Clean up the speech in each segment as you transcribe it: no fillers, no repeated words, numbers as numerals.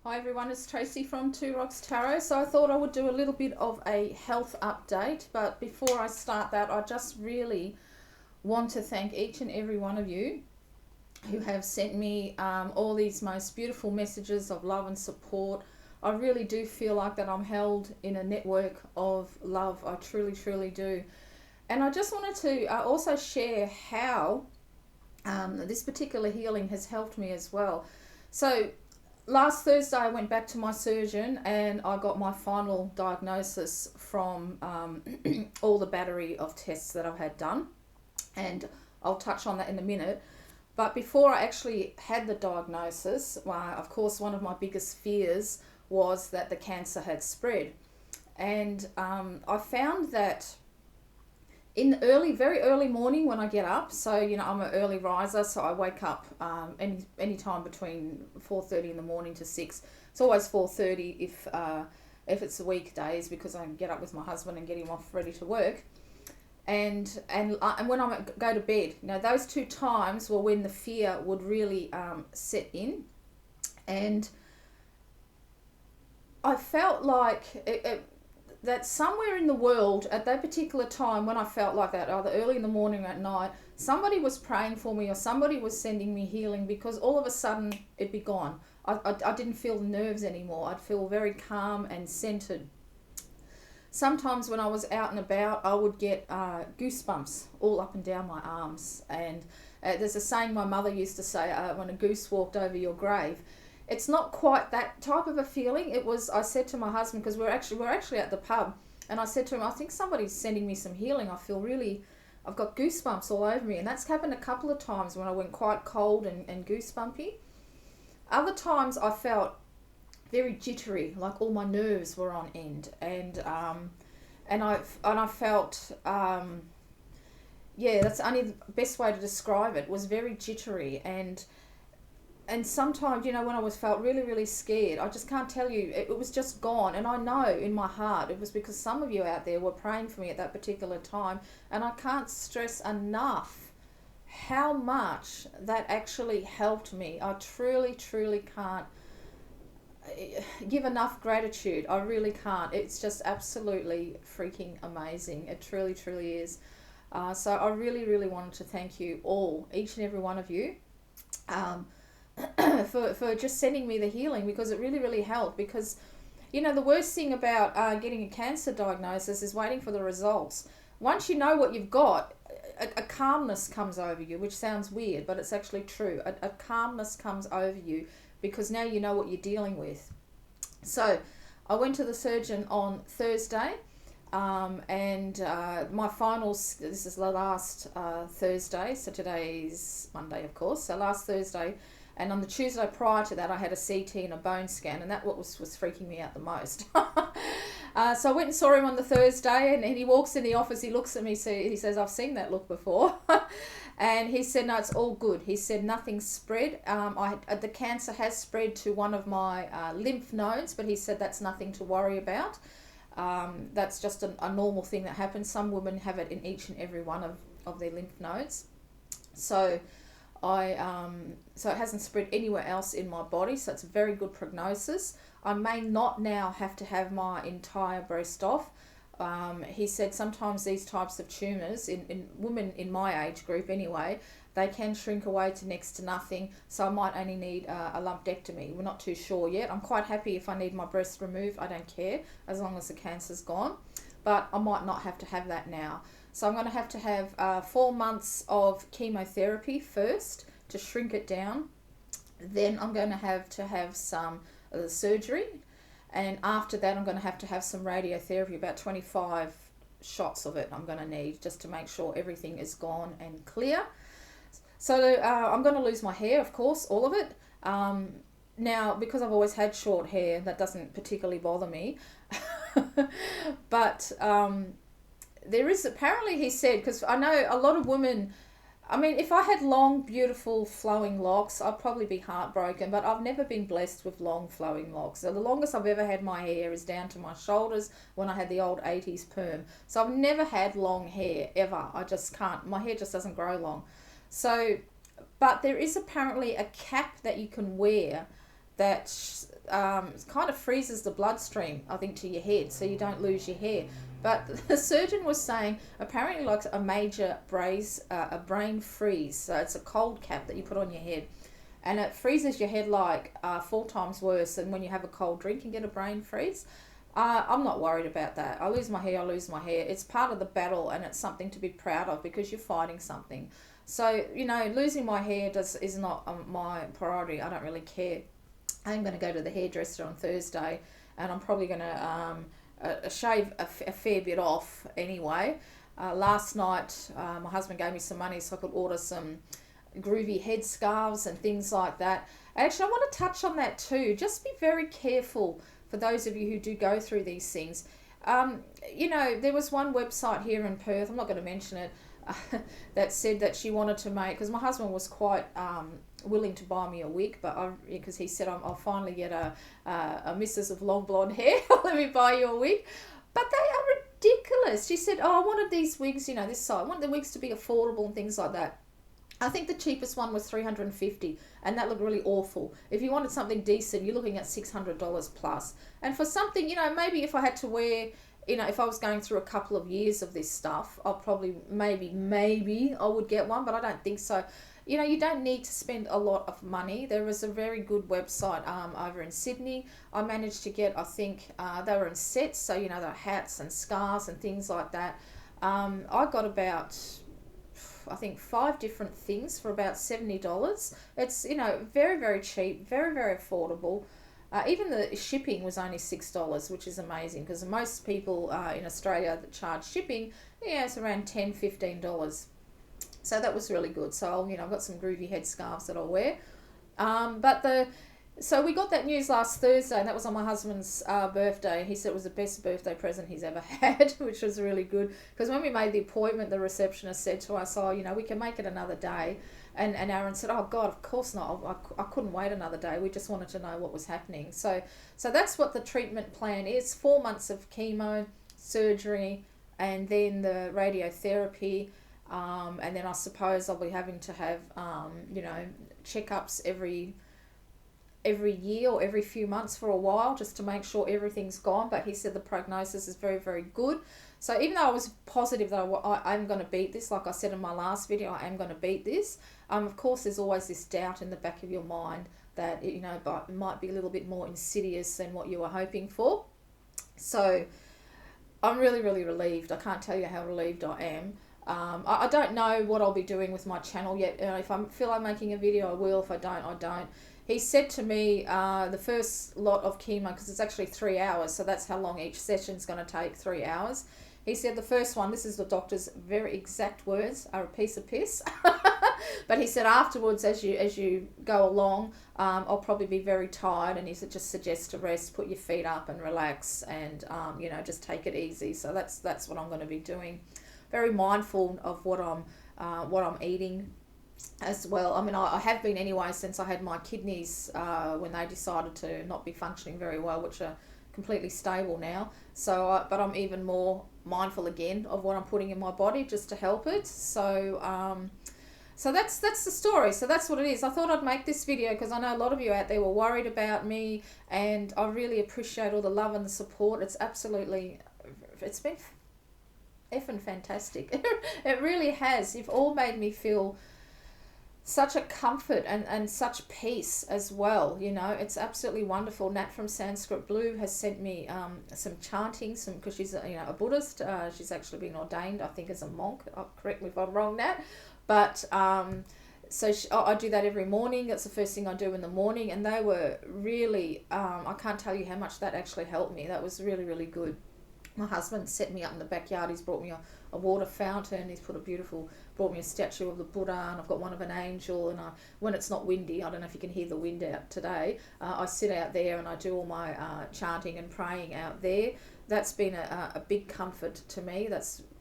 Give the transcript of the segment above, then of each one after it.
Hi everyone, it's Tracy from Two Rocks Tarot. So I thought I would do a little bit of a health update, but before I start that, I just really want to thank each and every one of you who have sent me all these most beautiful messages of love and support. I really do feel like that I'm held in a network of love. I truly, truly do. And I just wanted to also share how this particular healing has helped me as well. So last Thursday, I went back to my surgeon and I got my final diagnosis from all the battery of tests that I've had done. And I'll touch on that in a minute. But before I actually had the diagnosis, of course, one of my biggest fears was that the cancer had spread. And I found that in the very early morning when I get up, so I'm an early riser, so I wake up any time between 4:30 in the morning to 6. It's always 4:30 if it's the weekdays, because I can get up with my husband and get him off ready to work. And when I go to bed, those two times were when the fear would really set in, and I felt like that somewhere in the world at that particular time when I felt like that, either early in the morning or at night, somebody was praying for me or somebody was sending me healing, because all of a sudden it'd be gone. I didn't feel the nerves anymore. I'd feel very calm and centered. Sometimes when I was out and about, I would get goosebumps all up and down my arms. And there's a saying my mother used to say, when a goose walked over your grave. It's not quite that type of a feeling. It was, I said to my husband, because we're actually at the pub, and I said to him, I think somebody's sending me some healing. I've got goosebumps all over me. And that's happened a couple of times when I went quite cold and goosebumpy. Other times I felt very jittery, like all my nerves were on end, and I felt that's only the best way to describe it, was very jittery. And sometimes, when I felt really, really scared, I just can't tell you, it was just gone. And I know in my heart it was because some of you out there were praying for me at that particular time. And I can't stress enough how much that actually helped me. I truly, truly can't give enough gratitude. I really can't. It's just absolutely freaking amazing. It truly, truly is. So I really, really wanted to thank you all, each and every one of you. For just sending me the healing, because it really, really helped. Because the worst thing about getting a cancer diagnosis is waiting for the results. Once you know what you've got, a calmness comes over you, which sounds weird, but it's actually true. A calmness comes over you because now you know what you're dealing with. So I went to the surgeon on Thursday, and my finals, this is the last Thursday, so today's Monday, of course, so last Thursday. And on the Tuesday prior to that, I had a CT and a bone scan, and that was freaking me out the most. So I went and saw him on the Thursday, and he walks in the office, he looks at me, so he says, I've seen that look before. And he said, no, it's all good. He said, nothing's spread. The cancer has spread to one of my lymph nodes, but he said that's nothing to worry about. That's just a normal thing that happens. Some women have it in each and every one of their lymph nodes. So so it hasn't spread anywhere else in my body, so it's a very good prognosis. I may not now have to have my entire breast off. He said sometimes these types of tumours, in women in my age group anyway, they can shrink away to next to nothing, so I might only need a lumpectomy. We're not too sure yet. I'm quite happy if I need my breast removed. I don't care, as long as the cancer's gone. But I might not have to have that now. So I'm going to have 4 months of chemotherapy first to shrink it down. Then I'm going to have some surgery. And after that, I'm going to have some radiotherapy, about 25 shots of it I'm going to need, just to make sure everything is gone and clear. So I'm going to lose my hair, of course, all of it. Now, because I've always had short hair, that doesn't particularly bother me. But there is, apparently he said, because I know a lot of women, I mean, if I had long, beautiful, flowing locks, I'd probably be heartbroken, but I've never been blessed with long, flowing locks. So the longest I've ever had my hair is down to my shoulders when I had the old 80s perm. So I've never had long hair, ever. I just can't. My hair just doesn't grow long. So, but there is apparently a cap that you can wear that it kind of freezes the bloodstream, I think, to your head, so you don't lose your hair. But the surgeon was saying apparently like a major a brain freeze. So it's a cold cap that you put on your head, and it freezes your head like 4 times worse than when you have a cold drink and get a brain freeze. I'm not worried about that. I lose my hair, I lose my hair. It's part of the battle, and it's something to be proud of because you're fighting something. So, losing my hair is not my priority. I don't really care. I'm going to go to the hairdresser on Thursday, and I'm probably going to shave a fair bit off anyway. Last night, my husband gave me some money so I could order some groovy headscarves and things like that. Actually, I want to touch on that too. Just be very careful for those of you who do go through these things. There was one website here in Perth, I'm not going to mention it, that said that she wanted to make, because my husband was quite willing to buy me a wig, but because he said I'll finally get a missus of long blonde hair, let me buy you a wig. But they are ridiculous. She said, I wanted these wigs, this side, I wanted the wigs to be affordable and things like that. I think the cheapest one was $350, and that looked really awful. If you wanted something decent, you're looking at $600 plus. And for something, maybe if I had to wear, if I was going through a couple of years of this stuff, I'll probably, maybe I would get one, but I don't think so. You don't need to spend a lot of money. There was a very good website over in Sydney. I managed to get, I think, they were in sets, so, there are hats and scarves and things like that. I got about, I think, 5 different things for about $70. It's, very, very cheap, very, very affordable. Even the shipping was only $6, which is amazing because most people in Australia that charge shipping, it's around $10, $15. So that was really good. So, I've got some groovy headscarves that I'll wear. So we got that news last Thursday, and that was on my husband's birthday. He said it was the best birthday present he's ever had, which was really good. Because when we made the appointment, the receptionist said to us, we can make it another day. And Aaron said, oh, God, of course not. I couldn't wait another day. We just wanted to know what was happening. So that's what the treatment plan is. 4 months of chemo, surgery, and then the radiotherapy. And then I suppose I'll be having to have, checkups every year or every few months for a while just to make sure everything's gone. But he said the prognosis is very, very good. So even though I was positive that I'm going to beat this, like I said in my last video, I am going to beat this. Of course, there's always this doubt in the back of your mind that, but it might be a little bit more insidious than what you were hoping for. So I'm really, really relieved. I can't tell you how relieved I am. I don't know what I'll be doing with my channel yet. If I feel like making a video, I will. If I don't, I don't. He said to me the first lot of chemo, because it's actually 3 hours, so that's how long each session's going to take, 3 hours. He said the first one, this is the doctor's very exact words, are a piece of piss. But he said afterwards, as you go along, I'll probably be very tired, and he said just suggest to rest, put your feet up and relax, and just take it easy. So that's what I'm going to be doing. Very mindful of what I'm eating as well. I mean, I have been anyway since I had my kidneys when they decided to not be functioning very well, which are completely stable now. So, but I'm even more mindful again of what I'm putting in my body just to help it. So, so that's the story. So that's what it is. I thought I'd make this video because I know a lot of you out there were worried about me, and I really appreciate all the love and the support. It's been effing fantastic. It really has. You've all made me feel such a comfort and such peace as well. It's absolutely wonderful. Nat from Sanskrit Blue has sent me some chanting, because she's a Buddhist. She's actually been ordained, I think, as a monk. Correct me if I'm wrong, Nat. But so I do that every morning. That's the first thing I do in the morning, and they were really I can't tell you how much that actually helped me. That was really, really good. My husband set me up in the backyard. He's brought me a water fountain. He's brought me a statue of the Buddha, and I've got one of an angel. And when it's not windy, I don't know if you can hear the wind out today, I sit out there and I do all my chanting and praying out there. That's been a big comfort to me.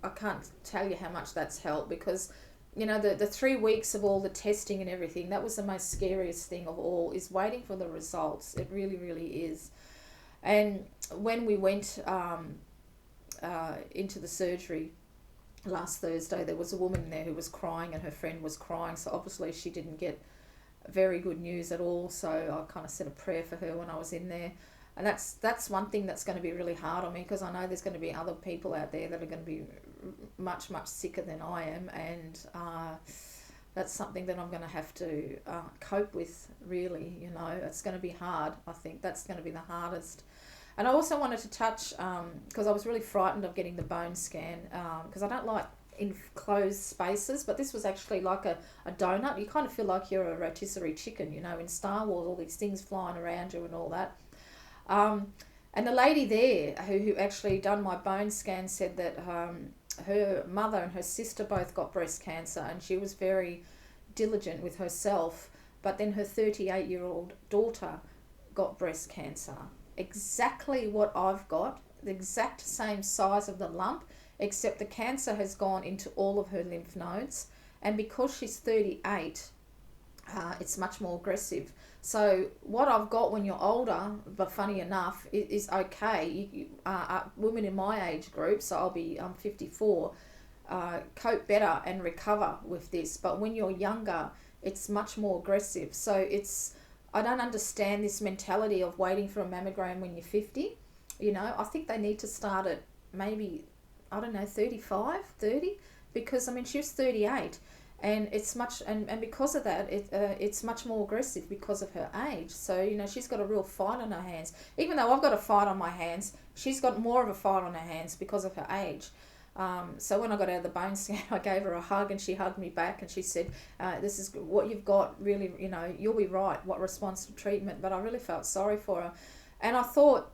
I can't tell you how much that's helped, because the 3 weeks of all the testing and everything, that was the most scariest thing of all, is waiting for the results. It really, really is. And when we went into the surgery last Thursday, there was a woman there who was crying, and her friend was crying, so obviously she didn't get very good news at all. So I kind of said a prayer for her when I was in there. And that's one thing that's going to be really hard on me, because I know there's going to be other people out there that are going to be much, much sicker than I am. And that's something that I'm going to have to cope with, really. You know, it's going to be hard. I think that's going to be the hardest. And I also wanted to touch, because I was really frightened of getting the bone scan, because I don't like enclosed spaces, but this was actually like a donut. You kind of feel like you're a rotisserie chicken, you know, in Star Wars, all these things flying around you and all that. And the lady there who actually done my bone scan said that her mother and her sister both got breast cancer, and she was very diligent with herself. But then her 38-year-old daughter got breast cancer. Exactly what I've got, the exact same size of the lump, except the cancer has gone into all of her lymph nodes. And because she's 38, it's much more aggressive. So what I've got when you're older, but funny enough, is okay. Women in my age group, so I'm 54, cope better and recover with this. But when you're younger, it's much more aggressive. So I don't understand this mentality of waiting for a mammogram when you're 50. You know, I think they need to start at maybe, I don't know, 35, 30, because I mean, she was 38. And it's much, and because of that, it's much more aggressive because of her age. So, you know, she's got a real fight on her hands. Even though I've got a fight on my hands, she's got more of a fight on her hands because of her age. So when I got out of the bone scan, I gave her a hug, and she hugged me back, and she said, this is what you've got, really, you know, you'll be right, what response to treatment. But I really felt sorry for her. And I thought,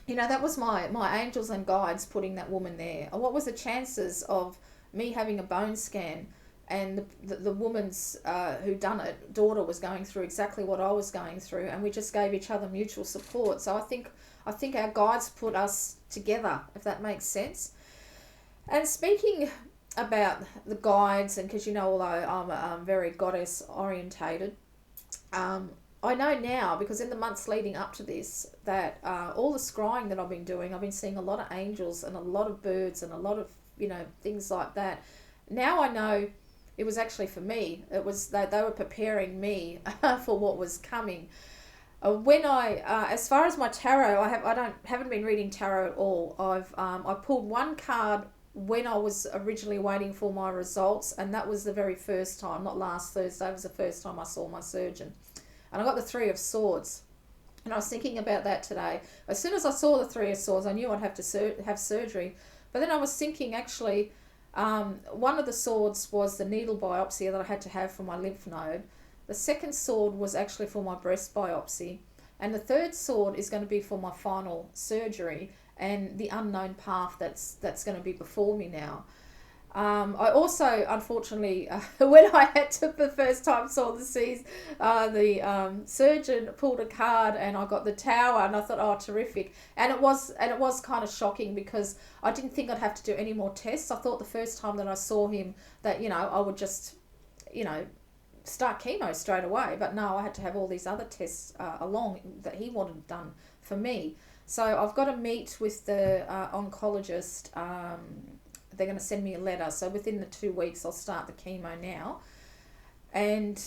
you know, that was my angels and guides putting that woman there. What was the chances of me having a bone scan, and the woman's who done it, daughter, was going through exactly what I was going through, and we just gave each other mutual support. So I think our guides put us together, if that makes sense. And speaking about the guides, and because, you know, although I'm very goddess orientated, I know now, because in the months leading up to this, that all the scrying that I've been doing, I've been seeing a lot of angels and a lot of birds and a lot of, you know, things like that. Now I know it was actually for me. It was they were preparing me for what was coming. When as far as my tarot, I haven't been reading tarot at all. I pulled one card when I was originally waiting for my results, and that was the very first time, not last Thursday. It was the first time I saw my surgeon, and I got the Three of Swords. And I was thinking about that today. As soon as I saw the Three of Swords, I knew I'd have to have surgery. But then I was thinking, actually, one of the swords was the needle biopsy that I had to have for my lymph node. The second sword was actually for my breast biopsy. And the third sword is going to be for my final surgery and the unknown path that's going to be before me now. I also, unfortunately, when I had to the first time saw the seas, the surgeon pulled a card and I got the Tower, and I thought, oh, terrific. And it was kind of shocking, because I didn't think I'd have to do any more tests. I thought the first time that I saw him that, you know, I would just, you know, start chemo straight away. But no, I had to have all these other tests along that he wanted done for me. So I've got to meet with the oncologist. They're going to send me a letter. So within the 2 weeks, I'll start the chemo now. And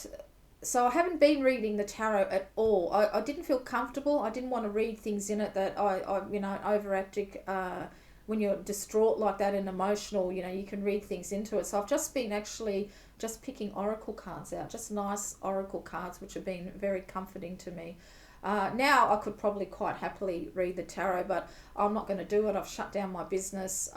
so I haven't been reading the tarot at all. I didn't feel comfortable. I didn't want to read things in it that I you know, overactive. When you're distraught like that and emotional, you know, you can read things into it. So I've just been actually just picking oracle cards out, just nice oracle cards, which have been very comforting to me. Now I could probably quite happily read the tarot, but I'm not going to do it. I've shut down my business,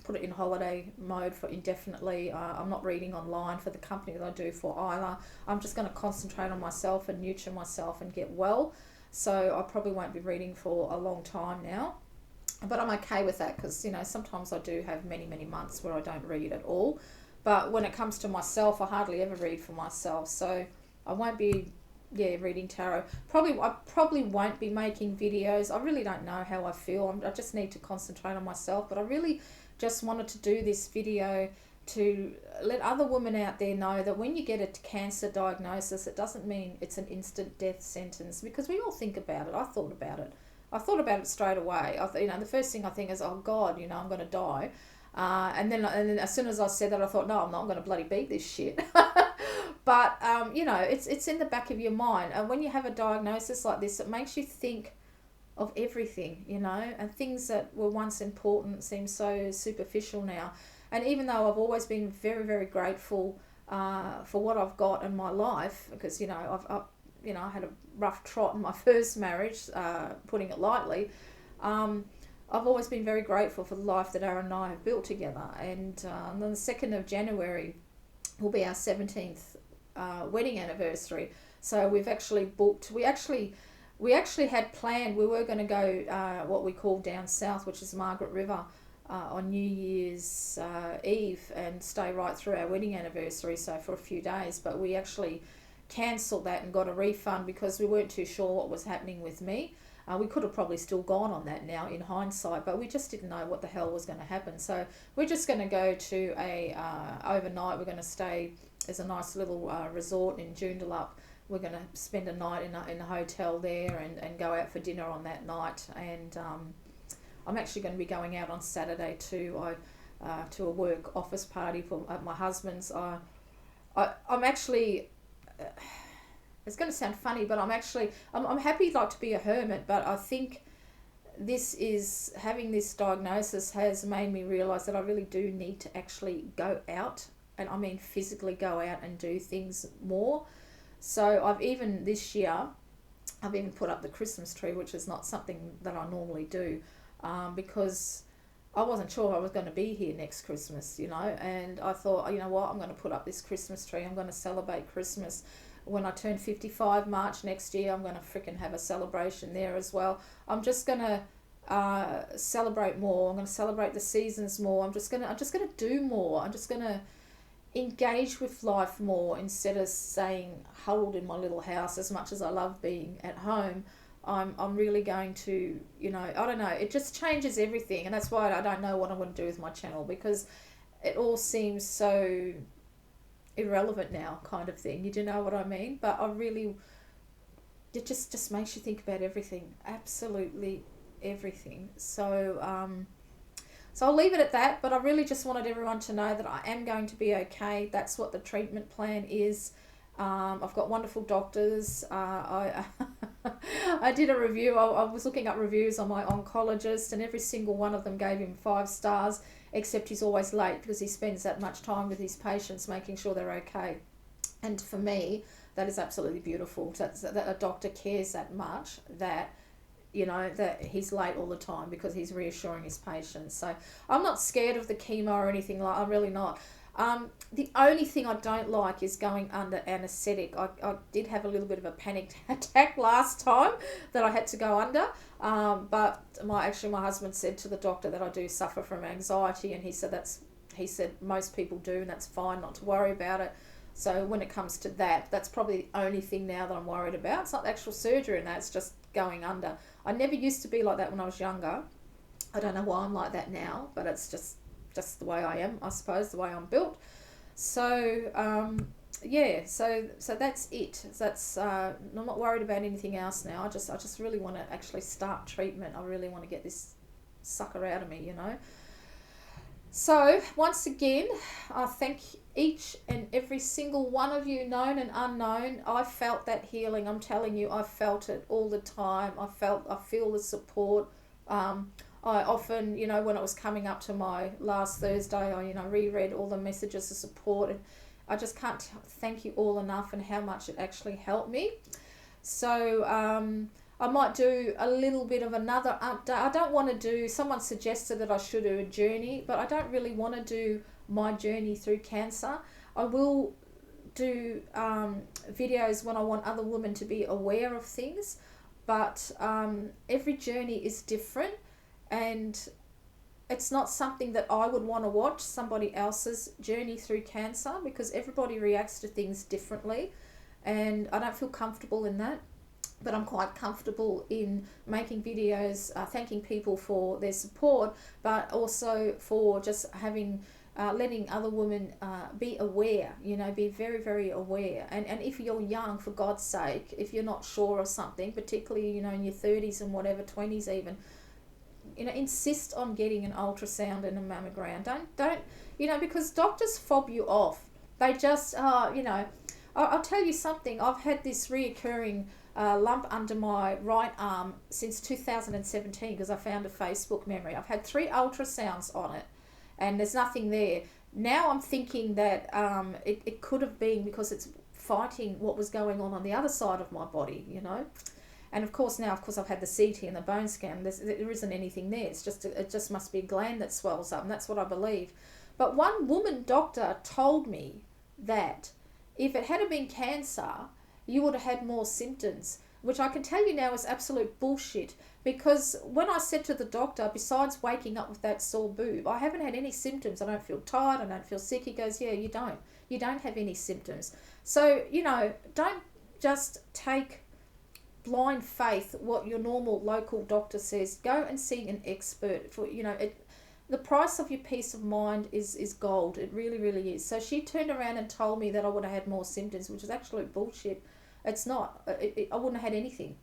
put it in holiday mode for indefinitely. I'm not reading online for the company that I do for either. I'm just going to concentrate on myself and nurture myself and get well. So I probably won't be reading for a long time now. But I'm okay with that, because, you know, sometimes I do have many, many months where I don't read at all. But when it comes to myself, I hardly ever read for myself. So I won't be reading tarot. I probably won't be making videos. I really don't know how I feel. I just need to concentrate on myself. But I really just wanted to do this video to let other women out there know that when you get a cancer diagnosis, it doesn't mean it's an instant death sentence, because we all think about it. I thought about it straight away. You know, the first thing I think is, oh God, you know, I'm going to die. And then as soon as I said that, I thought, no, I'm not. I'm going to bloody beat this shit. But you know, it's in the back of your mind, and when you have a diagnosis like this, it makes you think of everything, you know, and things that were once important seem so superficial now. And even though I've always been very, very grateful for what I've got in my life, because you know I had a rough trot in my first marriage, putting it lightly. I've always been very grateful for the life that Aaron and I have built together. And on the 2nd of January will be our 17th wedding anniversary. So we've actually booked. We actually had planned. We were going to go what we call down south, which is Margaret River, on New Year's Eve, and stay right through our wedding anniversary. So for a few days, but we actually cancelled that and got a refund because we weren't too sure what was happening with me. We could have probably still gone on that now in hindsight, but we just didn't know what the hell was going to happen. So we're just going to go to a overnight. We're going to stay. There's a nice little resort in Joondalup. We're going to spend a night in a hotel there and go out for dinner on that night. And I'm actually going to be going out on Saturday to a work office party at my husband's. I'm actually... it's going to sound funny, but I'm happy like to be a hermit, but I think having this diagnosis has made me realise that I really do need to actually go out, and I mean physically go out and do things more. So this year I've even put up the Christmas tree, which is not something that I normally do, because I wasn't sure I was going to be here next Christmas, you know, and I thought, you know what, I'm going to put up this Christmas tree. I'm going to celebrate Christmas. When I turn 55 March next year, I'm going to freaking have a celebration there as well. I'm just going to celebrate more. I'm going to celebrate the seasons more. I'm just going to do more. I'm just going to engage with life more instead of staying huddled in my little house. As much as I love being at home, I'm really going to, you know, I don't know, it just changes everything. And that's why I don't know what I'm going to do with my channel, because it all seems so irrelevant now, kind of thing. You do know what I mean? But it just makes you think about everything, absolutely everything. So I'll leave it at that, but I really just wanted everyone to know that I am going to be okay. That's what the treatment plan is. I've got wonderful doctors. I did a review. I was looking up reviews on my oncologist, and every single one of them gave him 5 stars, except he's always late because he spends that much time with his patients making sure they're okay. And for me, that is absolutely beautiful. That a doctor cares that much that, you know, that he's late all the time because he's reassuring his patients. So I'm not scared of the chemo or anything like. I'm really not. The only thing I don't like is going under anaesthetic. I did have a little bit of a panic attack last time that I had to go under. But my husband said to the doctor that I do suffer from anxiety, and he said most people do, and that's fine, not to worry about it. So when it comes to that, that's probably the only thing now that I'm worried about. It's not the actual surgery and that, it's just going under. I never used to be like that when I was younger. I don't know why I'm like that now, but it's just the way I am, I suppose, the way I'm built. So so that's it. That's I'm not worried about anything else now. I just really want to actually start treatment. I really want to get this sucker out of me, you know. So once again, I thank each and every single one of you, known and unknown. I felt that healing. I'm telling you, I felt it all the time. I feel the support. I often, you know, when it was coming up to my last Thursday, I, you know, reread all the messages of support, and I just can't thank you all enough and how much it actually helped me. So I might do a little bit of another update. I don't want to do, someone suggested that I should do a journey, but I don't really want to do my journey through cancer. I will do videos when I want other women to be aware of things, but every journey is different. And it's not something that I would want to watch, somebody else's journey through cancer, because everybody reacts to things differently. And I don't feel comfortable in that. But I'm quite comfortable in making videos, thanking people for their support, but also for just having, letting other women be aware, you know, be very, very aware. And if you're young, for God's sake, if you're not sure of something, particularly, you know, in your 30s and whatever, 20s even, you know, insist on getting an ultrasound and a mammogram. Don't, you know, because doctors fob you off. They just, you know, I'll tell you something. I've had this reoccurring lump under my right arm since 2017 because I found a Facebook memory. I've had 3 ultrasounds on it, and there's nothing there. Now I'm thinking that it could have been because it's fighting what was going on the other side of my body, you know. And of course now, I've had the CT and the bone scan. There isn't anything there. It just must be a gland that swells up, and that's what I believe. But one woman doctor told me that if it had been cancer, you would have had more symptoms, which I can tell you now is absolute bullshit. Because when I said to the doctor, besides waking up with that sore boob, I haven't had any symptoms. I don't feel tired. I don't feel sick. He goes, yeah, you don't. You don't have any symptoms. So, you know, don't just take blind faith what your normal local doctor says. Go and see an expert. For, you know, the price of your peace of mind is gold. It really, really is. So she turned around and told me that I would have had more symptoms, which is absolute bullshit. It's not. I wouldn't have had anything.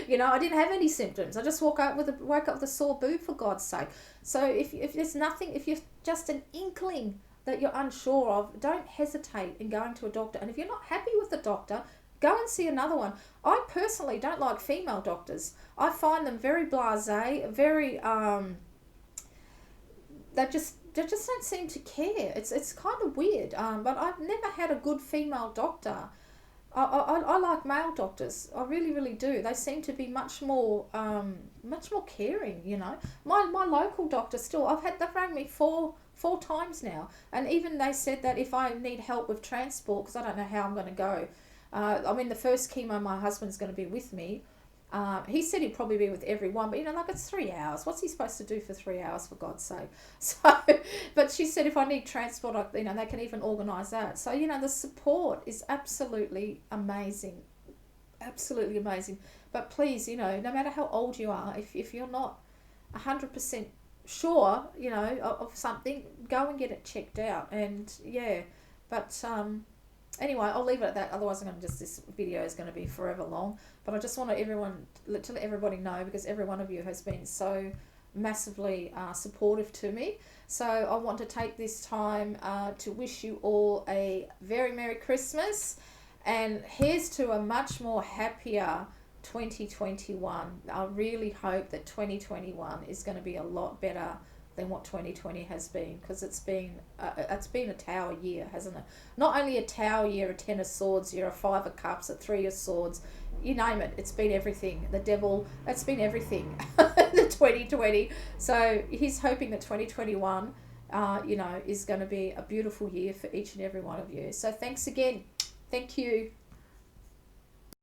You know, I didn't have any symptoms. I just woke up with a sore boob, for God's sake. So if there's nothing, if you're just an inkling that you're unsure of, don't hesitate in going to a doctor. And if you're not happy with the doctor, go and see another one. I personally don't like female doctors. I find them very blasé, very they just don't seem to care. It's kind of weird. But I've never had a good female doctor. I like male doctors. I really, really do. They seem to be much more caring, you know. My local doctor still, they've rang me four times now, and even they said that if I need help with transport, because I don't know how I'm going to go. I mean, the first chemo, my husband's going to be with me. He said he'd probably be with everyone, but you know, like, it's 3 hours. What's he supposed to do for 3 hours, for God's sake? So, but she said if I need transport, you know, they can even organise that. So, you know, the support is absolutely amazing. Absolutely amazing. But please, you know, no matter how old you are, if you're not 100% sure, you know, of something, go and get it checked out. And yeah, but anyway, I'll leave it at that. Otherwise, this video is going to be forever long. But I just want to let everybody know, because every one of you has been so massively supportive to me. So I want to take this time to wish you all a very Merry Christmas. And here's to a much more happier 2021. I really hope that 2021 is going to be a lot better than what 2020 has been, because it's been a tower year, hasn't it? Not only a tower year, a 10 of swords year, a 5 of cups, a 3 of swords, you name it, it's been everything. The devil, it's been everything. The 2020. So he's hoping that 2021 you know, is going to be a beautiful year for each and every one of you. So thanks again. Thank you.